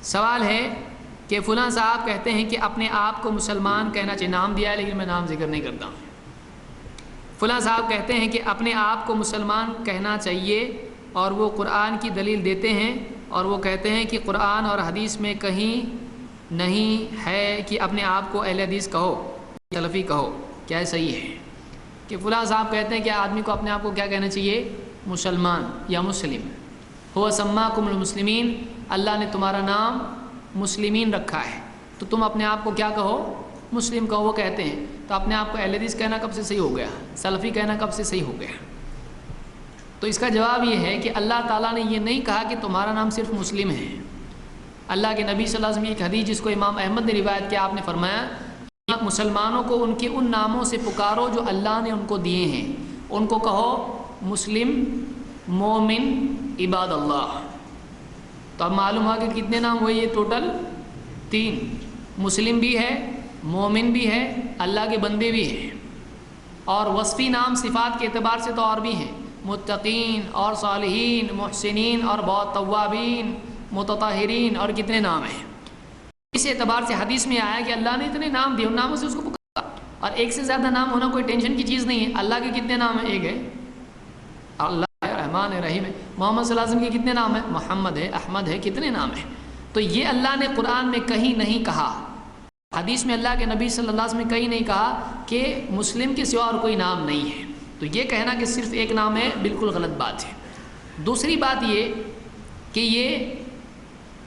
سوال ہے کہ فلاں صاحب کہتے ہیں کہ اپنے آپ کو مسلمان کہنا چاہیے، نام دیا ہے لیکن میں نام ذکر نہیں کرتا ہوں۔ فلاں صاحب کہتے ہیں کہ اپنے آپ کو مسلمان کہنا چاہیے اور وہ قرآن کی دلیل دیتے ہیں، اور وہ کہتے ہیں کہ قرآن اور حدیث میں کہیں نہیں ہے کہ اپنے آپ کو اہل حدیث کہو، سلفی کہو، کیا صحیح ہے؟ کہ فلاں صاحب کہتے ہیں کہ آدمی کو اپنے آپ کو کیا کہنا چاہیے؟ مسلمان یا مسلم۔ ہو سماکم المسلمین، اللہ نے تمہارا نام مسلمین رکھا ہے، تو تم اپنے آپ کو کیا کہو؟ مسلم کہو۔ وہ کہتے ہیں تو اپنے آپ کو اہل حدیث کہنا کب سے صحیح ہو گیا؟ سلفی کہنا کب سے صحیح ہو گیا؟ تو اس کا جواب یہ ہے کہ اللہ تعالیٰ نے یہ نہیں کہا کہ تمہارا نام صرف مسلم ہے۔ اللہ کے نبی صلی اللہ علیہ وسلم کی ایک حدیث جس کو امام احمد نے روایت کیا، آپ نے فرمایا کہ مسلمانوں کو ان کے ان ناموں سے پکارو جو اللہ نے ان کو دیے ہیں، ان کو کہو مسلم، مومن، عباد اللہ۔ تو اب معلوم ہوا کہ کتنے نام ہوئے؟ یہ ٹوٹل 3، مسلم بھی ہے، مومن بھی ہے، اللہ کے بندے بھی ہیں، اور وصفی نام صفات کے اعتبار سے تو اور بھی ہیں، متقین اور صالحین، محسنین اور بہت توابین، متطہرین، اور کتنے نام ہیں۔ اس اعتبار سے حدیث میں آیا کہ اللہ نے اتنے نام دیے، ان ناموں سے اس کو پکارا، اور ایک سے زیادہ نام ہونا کوئی ٹینشن کی چیز نہیں ہے۔ اللہ کے کتنے نام ہیں؟ ایک ہے اللہ ہے، رحمان ہے، رحیم ہے۔ محمد صلی اللہ علیہ وسلم کے کتنے نام ہیں؟ محمد ہے، احمد ہے، کتنے نام ہیں؟ تو یہ اللہ نے قرآن میں کہیں نہیں کہا، حدیث میں اللہ کے نبی صلی اللہ علیہ وسلم نے کہیں نہیں کہا کہ مسلم کے سوا اور کوئی نام نہیں ہے۔ تو یہ کہنا کہ صرف ایک نام ہے بالکل غلط بات ہے۔ دوسری بات یہ کہ یہ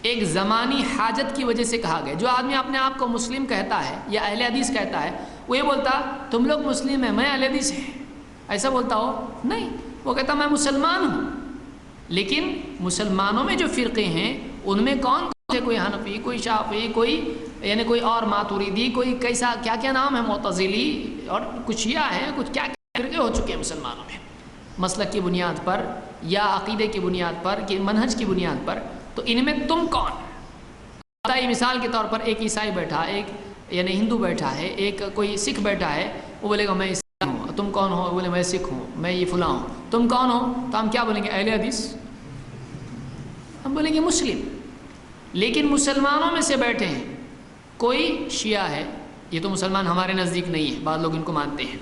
ایک زمانی حاجت کی وجہ سے کہا گیا۔ جو آدمی اپنے آپ کو مسلم کہتا ہے یا اہل حدیث کہتا ہے، وہ یہ بولتا تم لوگ مسلم ہیں، میں اہل حدیث ہیں، ایسا بولتا ہو؟ نہیں، وہ کہتا میں مسلمان ہوں۔ لیکن مسلمانوں میں جو فرقے ہیں ان میں کون کون سے؟ کوئی حنفی، کوئی شافعی، کوئی یعنی کوئی اور ماتوریدی، کوئی کیسا کیا کیا نام ہے، معتزلی، اور کچھ شیعہ ہیں، کچھ کیا کیا فرقے ہو چکے ہیں مسلمانوں میں، مسلک کی بنیاد پر یا عقیدے کی بنیاد پر کہ منہج کی بنیاد پر۔ تو ان میں تم کون؟ بتائیے، مثال کے طور پر ایک عیسائی بیٹھا، ایک یعنی ہندو بیٹھا ہے، ایک کوئی سکھ بیٹھا ہے، وہ بولے گا میں عیسائی ہوں، تم کون ہو؟ بولے میں سکھ ہوں، میں یہ فلاں ہوں، تم کون ہو؟ تو ہم کیا بولیں گے؟ اہل حدیث، ہم بولیں گے مسلم۔ لیکن مسلمانوں میں سے بیٹھے ہیں، کوئی شیعہ ہے، یہ تو مسلمان ہمارے نزدیک نہیں ہے، بعض لوگ ان کو مانتے ہیں،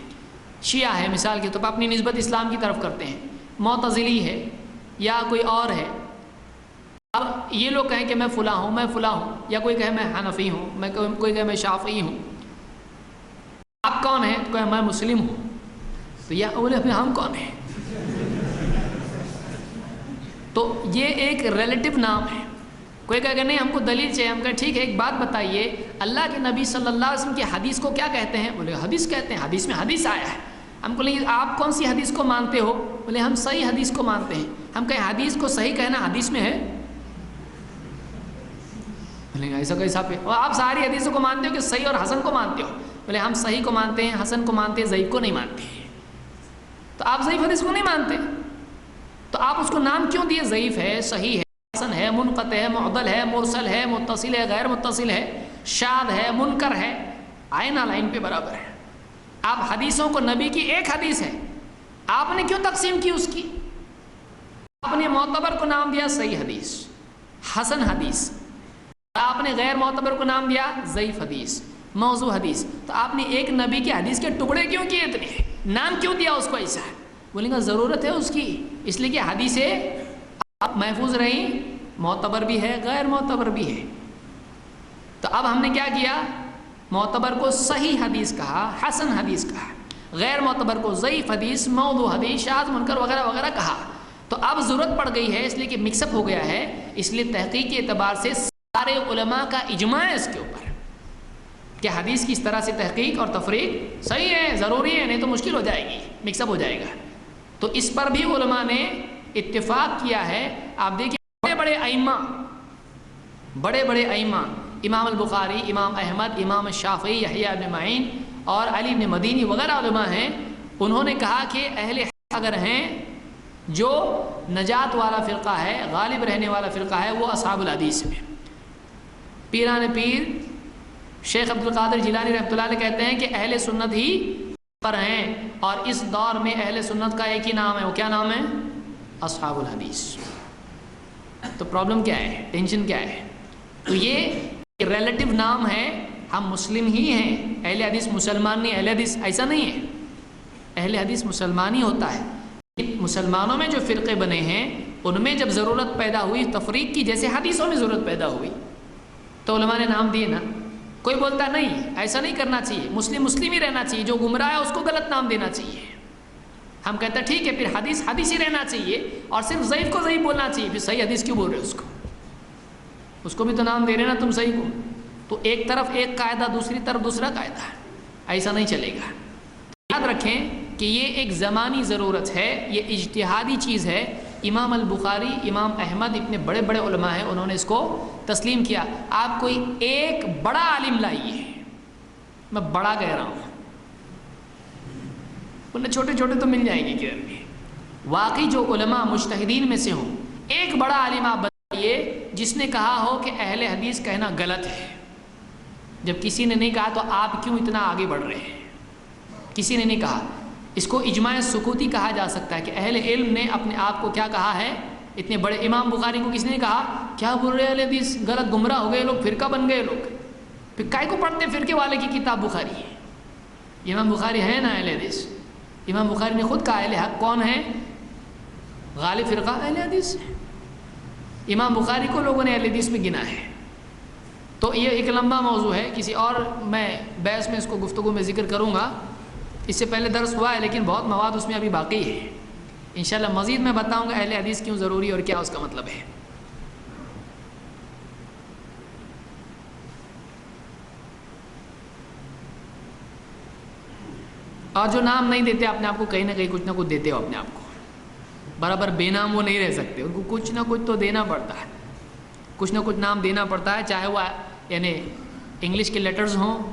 شیعہ ہے مثال کے طور پر، اپنی نسبت اسلام کی طرف کرتے ہیں، معتزلی ہے یا کوئی اور ہے۔ اب یہ لوگ کہیں کہ میں فلاں ہوں، میں فلاں ہوں، یا کوئی کہے میں حنفی ہوں، کوئی کہے میں شافعی ہوں، آپ کون ہیں؟ تو کہے میں مسلم ہوں۔ تو یا بولے ہم کون ہیں؟ تو یہ ایک ریلیٹو نام ہے۔ کوئی کہے کہ نہیں ہم کو دلیل چاہیے، ہم کہیں ٹھیک ہے، ایک بات بتائیے، اللہ کے نبی صلی اللہ علیہ وسلم کی حدیث کو کیا کہتے ہیں؟ بولے حدیث کہتے ہیں، حدیث میں حدیث آیا ہے۔ ہم کو لیکن آپ کون سی حدیث کو مانتے ہو؟ بولے ہم صحیح حدیث کو مانتے ہیں۔ ہم کہیں حدیث کو صحیح کہنا حدیث میں ہے؟ بولے ایسا کیسا پہ؟ اور آپ ساری حدیثوں کو مانتے ہو کہ صحیح اور حسن کو مانتے ہو؟ بولے ہم صحیح کو مانتے ہیں، حسن کو مانتے ہیں، ضعیف کو نہیں مانتے ہیں۔ تو آپ ضعیف حدیث کو نہیں مانتے، تو آپ اس کو نام کیوں دیے؟ ضعیف ہے، صحیح ہے، حسن ہے، منقطع ہے، معضل ہے، مرسل ہے، متصل ہے، غیر متصل ہے، شاذ ہے، منکر ہے، آئے نہ لائن پہ برابر ہے۔ آپ حدیثوں کو، نبی کی ایک حدیث ہے، آپ نے کیوں تقسیم کی اس کی؟ آپ نے معتبر کو نام دیا صحیح حدیث، حسن حدیث، آپ نے غیر معتبر کو نام دیا ضعیف حدیث، موضوع حدیث۔ تو آپ نے ایک نبی کے حدیث کے ٹکڑے کیوں کیے اتنے؟ نام کیوں دیا اس کو ایسا؟ بولیں گا ضرورت ہے اس کی، اس لیے کہ حدیثیں اب محفوظ رہیں، معتبر بھی ہے، غیر معتبر بھی ہے۔ تو اب ہم نے کیا کیا؟ معتبر کو صحیح حدیث کہا، حسن حدیث کہا، غیر معتبر کو ضعیف حدیث، موضوع حدیث، شاذ، منکر وغیرہ وغیرہ کہا۔ تو اب ضرورت پڑ گئی ہے، اس لیے کہ مکس اپ ہو گیا ہے، اس لیے تحقیق کے اعتبار سے سارے علماء کا اجماع ہے اس کے اوپر کہ حدیث کی اس طرح سے تحقیق اور تفریق صحیح ہے، ضروری ہے، نہیں تو مشکل ہو جائے گی، مکس اپ ہو جائے گا۔ تو اس پر بھی علماء نے اتفاق کیا ہے۔ آپ دیکھیں بڑے بڑے ائمہ، امام البخاری، امام احمد، امام شافعی، یحییٰ بن معین اور علی بن مدینی وغیرہ علماء ہیں، انہوں نے کہا کہ اہل حدیث اگر ہیں، جو نجات والا فرقہ ہے، غالب رہنے والا فرقہ ہے، وہ اصحاب الحدیث میں۔ پیران پیر شیخ عبد القادر جیلانی رحمۃ اللہ علیہ کہتے ہیں کہ اہل سنت ہی پر ہیں، اور اس دور میں اہل سنت کا ایک ہی نام ہے، وہ کیا نام ہے؟ اصحاب الحدیث۔ تو پرابلم کیا ہے؟ ٹینشن کیا ہے؟ تو یہ ریلیٹو نام ہے، ہم مسلم ہی ہیں، اہل حدیث مسلمان نہیں، اہل حدیث ایسا نہیں ہے، اہل حدیث مسلمان ہی ہوتا ہے۔ مسلمانوں میں جو فرقے بنے ہیں ان میں جب ضرورت پیدا ہوئی تفریق کی، جیسے حدیثوں میں ضرورت پیدا ہوئی تو علماء نے نام دیے نا۔ کوئی بولتا نہیں ایسا نہیں کرنا چاہیے، مسلم مسلم ہی رہنا چاہیے، جو گمراہ ہے اس کو غلط نام دینا چاہیے۔ ہم کہتے ہیں ٹھیک ہے، پھر حدیث حدیث ہی رہنا چاہیے اور صرف ضعیف کو ضعیف بولنا چاہیے، پھر صحیح حدیث کیوں بول رہے ہو؟ اس کو بھی تو نام دے رہے نا تم صحیح کو۔ تو ایک طرف ایک قاعدہ، دوسری طرف دوسرا قاعدہ ہے، ایسا نہیں چلے گا۔ یاد رکھیں کہ یہ ایک زمانی ضرورت ہے، یہ اجتہادی چیز ہے۔ امام البخاری، امام احمد اتنے بڑے بڑے علماء ہیں، انہوں نے اس کو تسلیم کیا۔ آپ کوئی ایک بڑا عالم لائیے، میں بڑا کہہ رہا ہوں، انہیں چھوٹے چھوٹے تو مل جائیں گے کدھر بھی۔ واقعی جو علماء مجتہدین میں سے ہوں، ایک بڑا عالم آپ بتائیے جس نے کہا ہو کہ اہل حدیث کہنا غلط ہے۔ جب کسی نے نہیں کہا تو آپ کیوں اتنا آگے بڑھ رہے ہیں؟ کسی نے نہیں کہا۔ اس کو اجماع سکوتی کہا جا سکتا ہے کہ اہل علم نے اپنے آپ کو کیا کہا ہے، اتنے بڑے امام بخاری کو کسی نے کہا کیا بول رہے اہل حدیث، غلط گمراہ ہو گئے لوگ، فرقہ بن گئے لوگ، پھر کائے کو پڑھتے فرقے والے کی کتاب بخاری ہے؟ امام بخاری ہے نا اہل حدیث، امام بخاری نے خود کہا اہل حق کون ہے؟ غالب فرقہ اہل حدیث ہے۔ امام بخاری کو لوگوں نے اہل حدیث میں گنا ہے۔ تو یہ ایک لمبا موضوع ہے، کسی اور میں بحث میں اس کو گفتگو میں ذکر کروں گا۔ اس سے پہلے درس ہوا ہے لیکن بہت مواد اس میں ابھی باقی ہے، انشاءاللہ مزید میں بتاؤں گا اہل حدیث کیوں ضروری اور کیا اس کا مطلب ہے۔ اور جو نام نہیں دیتے اپنے آپ کو، کہیں نہ کہیں کچھ نہ کچھ دیتے ہو اپنے آپ کو، برابر بے نام وہ نہیں رہ سکتے، ان کو کچھ نہ کچھ تو دینا پڑتا ہے، کچھ نہ کچھ نام دینا پڑتا ہے، چاہے وہ یعنی انگلش کے لیٹرز ہوں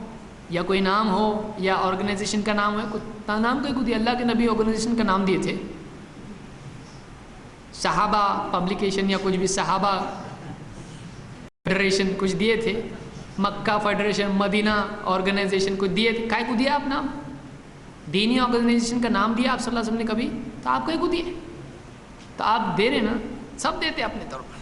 یا کوئی نام ہو یا آرگنائزیشن کا نام ہے۔ کچھ نام کوئی کو دیا، اللہ کے نبی آرگنائزیشن کا نام دیے تھے، صحابہ پبلیکیشن یا کچھ بھی، صحابہ فیڈریشن کچھ دیے تھے، مکہ فیڈریشن، مدینہ آرگنائزیشن کچھ دیے تھے، کائے کو دیا آپ نام؟ دینی آرگنائزیشن کا نام دیا آپ صلی اللہ علیہ وسلم نے کبھی؟ تو آپ کائے کو دیے؟ تو آپ دے رہے نا، سب دیتے اپنے طور پر۔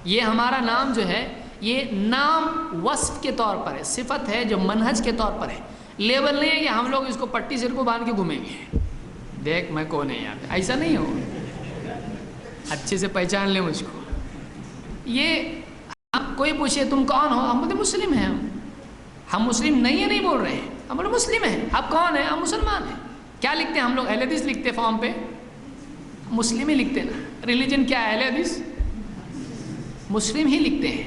یہ ہمارا نام جو ہے یہ نام وصف کے طور پر ہے، صفت ہے جو منہج کے طور پر ہے، لیبل نہیں ہے کہ ہم لوگ اس کو پٹی سر کو باندھ کے گھومیں گے، دیکھ میں کون ہے یہاں پہ، ایسا نہیں ہو، اچھے سے پہچان لیں مجھ کو۔ یہ کوئی پوچھے تم کون ہو، ہم بولتے مسلم ہیں، ہم مسلم نہیں ہے، نہیں بول رہے ہیں، ہم بولے مسلم ہیں۔ آپ کون ہیں؟ ہم مسلمان ہیں۔ کیا لکھتے ہیں ہم لوگ؟ اہل حدیث لکھتے فارم پہ، مسلم ہی لکھتے نا۔ ریلیجن کیا ہے؟ اہل حدیث، مسلم ہی لکھتے ہیں۔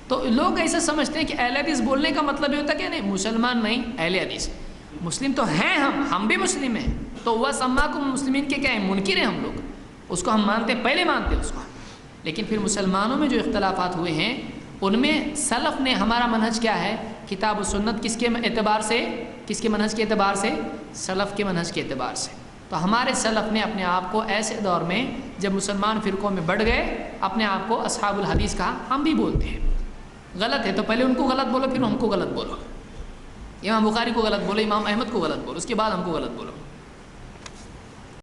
تو لوگ ایسا سمجھتے ہیں کہ اہل حدیث بولنے کا مطلب یہ ہوتا ہے کہ نہیں مسلمان نہیں، اہل حدیث، مسلم تو ہیں، ہم بھی مسلم ہیں۔ تو وہ سماکم مسلمین کے کیا ہیں؟ منکر ہیں ہم لوگ، اس کو ہم مانتے، پہلے مانتے اس کو۔ لیکن پھر مسلمانوں میں جو اختلافات ہوئے ہیں ان میں سلف نے، ہمارا منہج کیا ہے؟ کتاب و سنت، کس کے اعتبار سے؟ کس کے منہج کے اعتبار سے؟ سلف کے منہج کے اعتبار سے۔ تو ہمارے سلف نے اپنے آپ کو ایسے دور میں جب مسلمان فرقوں میں بڑھ گئے، اپنے آپ کو اصحاب الحدیث کہا۔ ہم بھی بولتے ہیں، غلط ہے تو پہلے ان کو غلط بولو، پھر ہم کو غلط بولو، امام بخاری کو غلط بولو، امام احمد کو غلط بولو، اس کے بعد ہم کو غلط بولو۔